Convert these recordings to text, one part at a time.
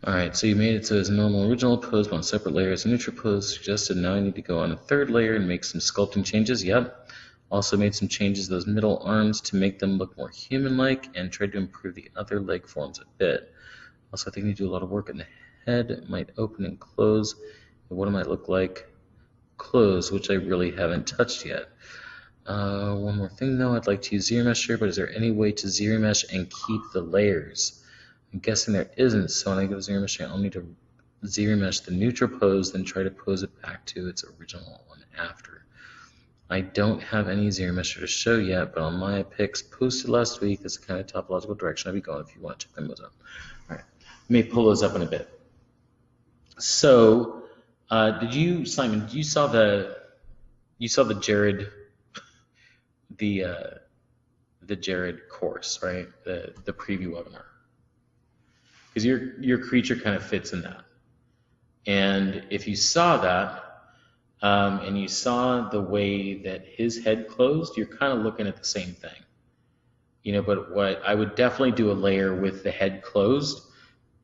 Alright, so you made it so it's a normal original pose, but on separate layers. Neutral pose suggested. Now I need to go on a third layer and make some sculpting changes. Yep. Also made some changes to those middle arms to make them look more human-like and tried to improve the other leg forms a bit. Also, I think I need to do a lot of work on the head. It might open and close. And what it might look like closed, which I really haven't touched yet. One more thing though, I'd like to use ZRemesh here, but is there any way to ZRemesh and keep the layers? I'm guessing there isn't, so when I go to ZRemesh, I'll need to ZRemesh the neutral pose, then try to pose it back to its original one after. I don't have any ZRemesher to show yet, but on my picks posted last week, that's the kind of topological direction I'll be going if you want to check those out. All right, let me pull those up in a bit. So, Simon? You saw the Jared the Jared course, right? The preview webinar, because your creature kind of fits in that. And if you saw that, and you saw the way that his head closed, you're kind of looking at the same thing, you know. But what I would definitely do a layer with the head closed,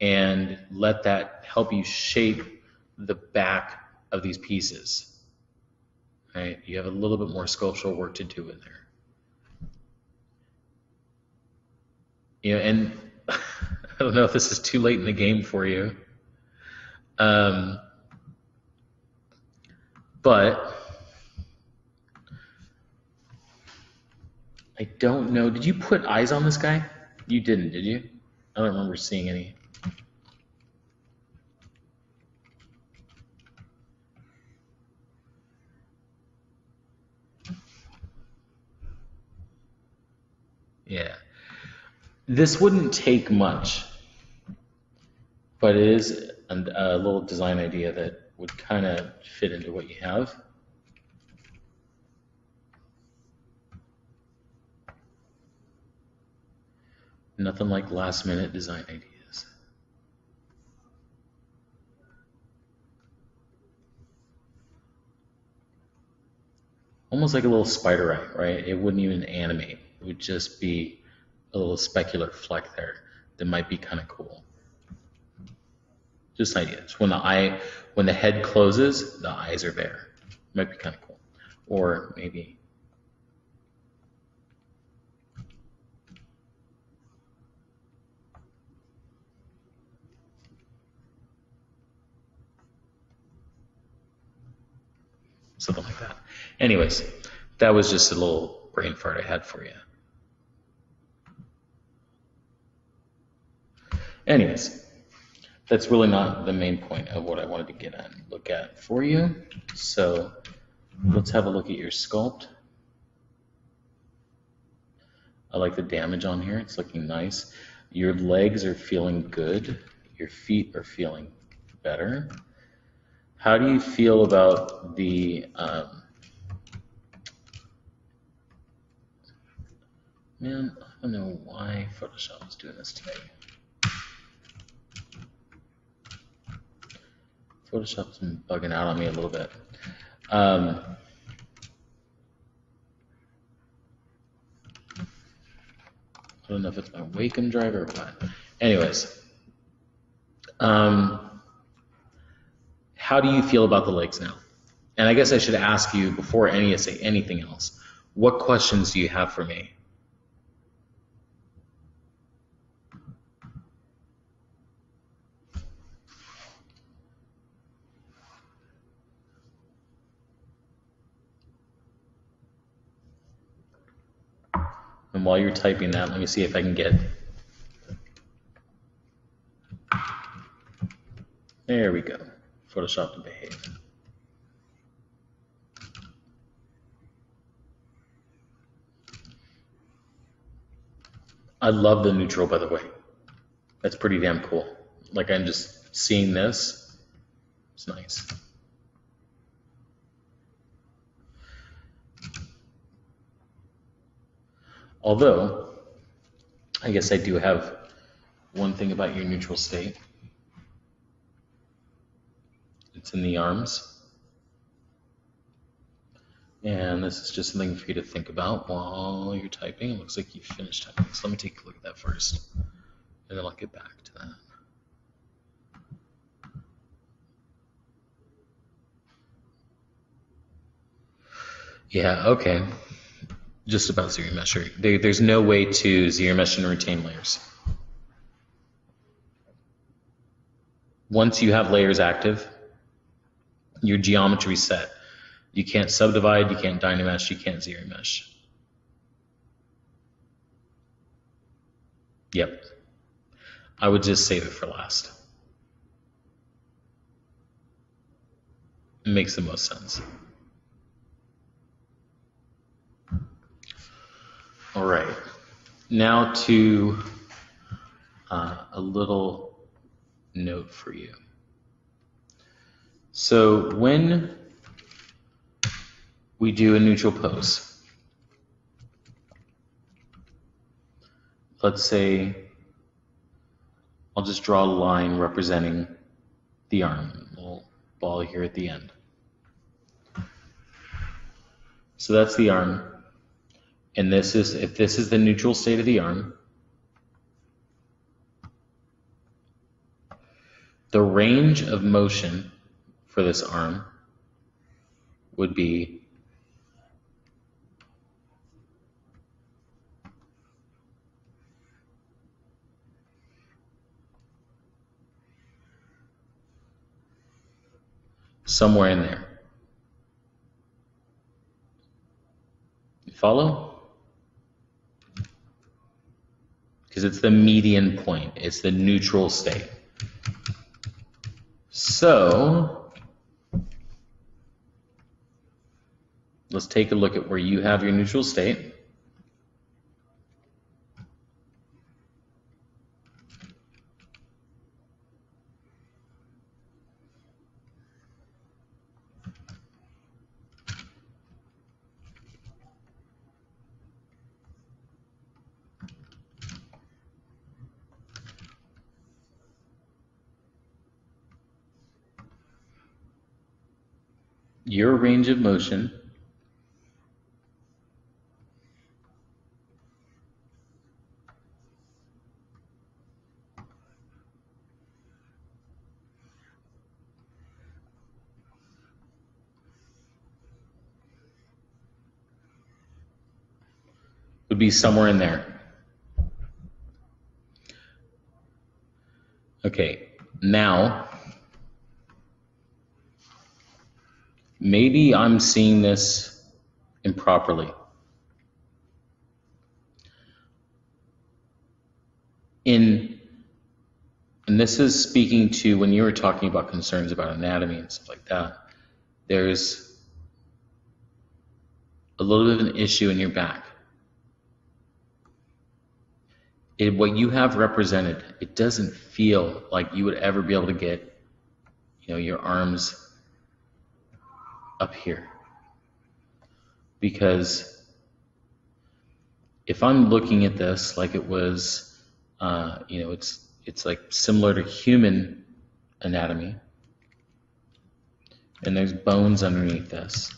and let that help you shape the back of these pieces. Right? You have a little bit more sculptural work to do in there. You know, and I don't know if this is too late in the game for you, but I don't know. Did you put eyes on this guy? You didn't, did you? I don't remember seeing any. Yeah. This wouldn't take much, but it is a little design idea that would kind of fit into what you have. Nothing like last minute design ideas. Almost like a little spider eye, right? It wouldn't even animate. It would just be a little specular fleck there that might be kind of cool. Just ideas. When the head closes, the eyes are there. Might be kind of cool. Or maybe something like that. Anyways, that was just a little brain fart I had for you. Anyways, that's really not the main point of what I wanted to get at and look at for you. So let's have a look at your sculpt. I like the damage on here. It's looking nice. Your legs are feeling good. Your feet are feeling better. How do you feel about the man, I don't know why Photoshop is doing this today. Photoshop's been bugging out on me a little bit. I don't know if it's my Wacom driver or what. Anyways, how do you feel about the legs now? And I guess I should ask you before anything else, what questions do you have for me? And while you're typing that, let me see if I can get. There we go. Photoshop to behave. I love the neutral, by the way. That's pretty damn cool. Like, I'm just seeing this. It's nice. Although, I guess I do have one thing about your neutral state. It's in the arms. And this is just something for you to think about while you're typing. It looks like you finished typing. So let me take a look at that first, and then I'll get back to that. Yeah, okay. Just about zero mesh. There's no way to zero mesh and retain layers. Once you have layers active, your geometry's set. You can't subdivide, you can't dynamesh, you can't zero mesh. Yep. I would just save it for last. It makes the most sense. All right. Now to a little note for you. So when we do a neutral pose, let's say I'll just draw a line representing the arm, a little ball here at the end. So that's the arm, and if this is the neutral state of the arm, the range of motion for this arm would be somewhere in there. You follow? Because it's the median point. It's the neutral state. So let's take a look at where you have your neutral state. Your range of motion would be somewhere in there. Okay, now maybe I'm seeing this improperly. And this is speaking to when you were talking about concerns about anatomy and stuff like that, there's a little bit of an issue in your back. What you have represented, it doesn't feel like you would ever be able to get, your arms up here. Because if I'm looking at this like it was, it's like similar to human anatomy, and there's bones underneath this.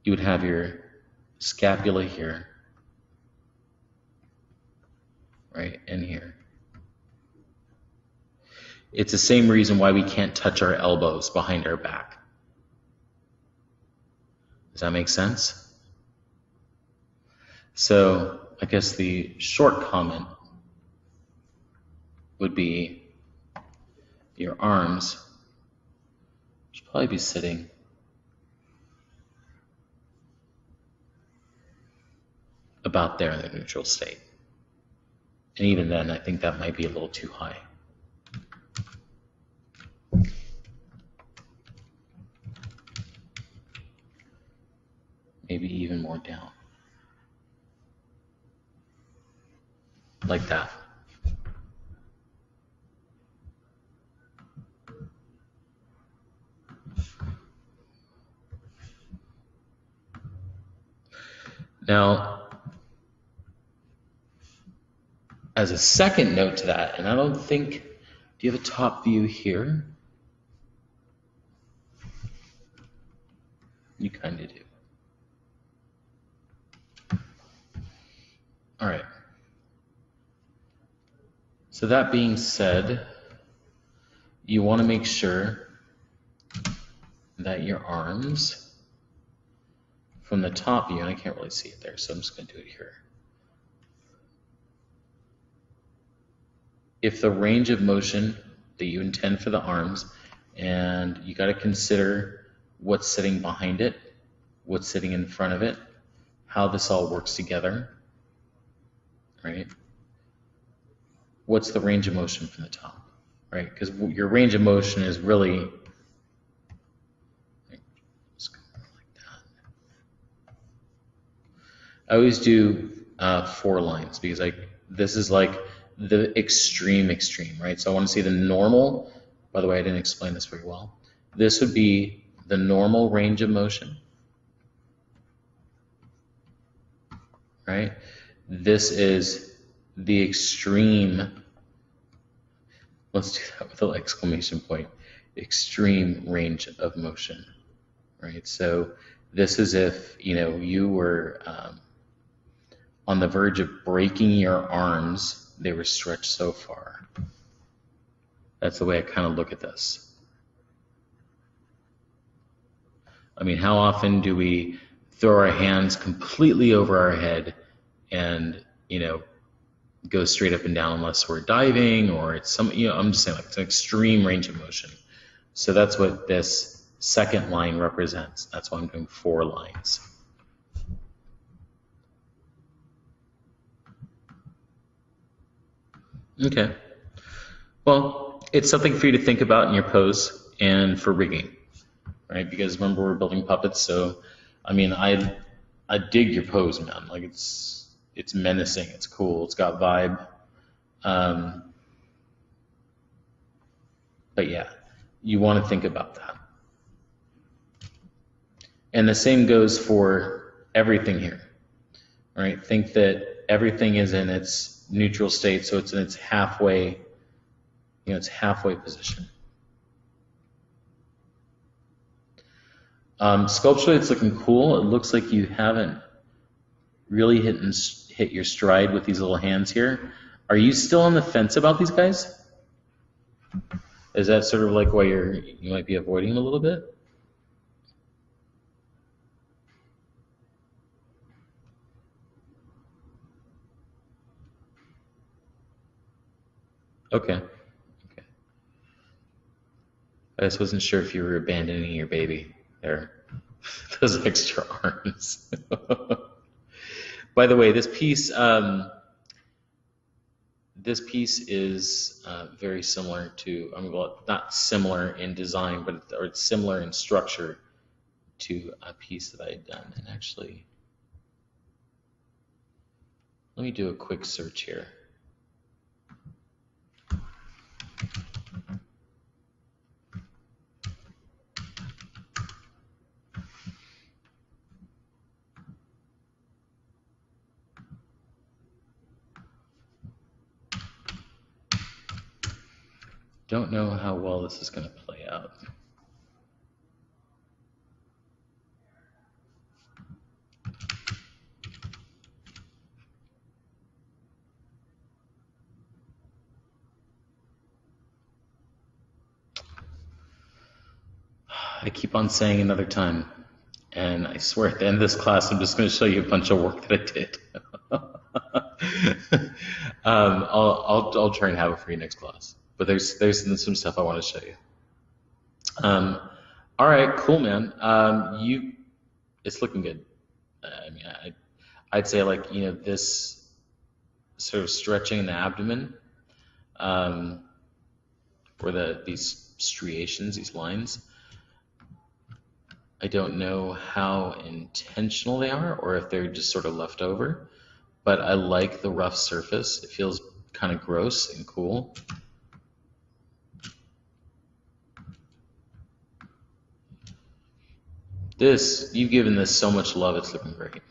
You would have your scapula here, right, and here. It's the same reason why we can't touch our elbows behind our back. Does that make sense? So I guess the short comment would be your arms should probably be sitting about there in the neutral state. And even then, I think that might be a little too high. Maybe even more down. Like that. Now, as a second note to that, and I don't think, do you have a top view here? You kind of do. All right. So that being said, you want to make sure that your arms from the top view, and I can't really see it there, so I'm just going to do it here. If the range of motion that you intend for the arms, and you got to consider what's sitting behind it, what's sitting in front of it, how this all works together, right? What's the range of motion from the top, right? Because your range of motion is really, just go like that. I always do 4 lines because this is like the extreme, right? So I want to see the normal. By the way, I didn't explain this very well. This would be the normal range of motion, right? This is the extreme, let's do that with an exclamation point, extreme range of motion, right? So this is if, you were on the verge of breaking your arms, they were stretched so far. That's the way I kind of look at this. I mean, how often do we throw our hands completely over our head and, go straight up and down unless we're diving or it's some, I'm just saying, like, it's an extreme range of motion. So that's what this second line represents. That's why I'm doing 4 lines. Okay. Well, it's something for you to think about in your pose and for rigging, right? Because remember, we're building puppets, so I mean, I dig your pose, man. Like, it's menacing, it's cool, it's got vibe. But yeah, you want to think about that. And the same goes for everything here, right? Think that everything is in its neutral state, so it's in its halfway, its halfway position. Sculpturally, it's looking cool. It looks like you haven't really hit your stride with these little hands here. Are you still on the fence about these guys? Is that sort of like why you might be avoiding them a little bit? Okay. I just wasn't sure if you were abandoning your baby there. Those extra arms. By the way, this piece is very similar to, well, not similar in design, but it's similar in structure to a piece that I had done. And actually, let me do a quick search here. Don't know how well this is going to play out. I keep on saying another time, and I swear at the end of this class I'm just going to show you a bunch of work that I did. I'll try and have it for you next class, but there's some stuff I want to show you. All right, cool, man. It's looking good. I mean, I'd say, like, this sort of stretching in the abdomen, or these striations, these lines. I don't know how intentional they are or if they're just sort of left over, but I like the rough surface. It feels kind of gross and cool. You've given this so much love, it's looking great.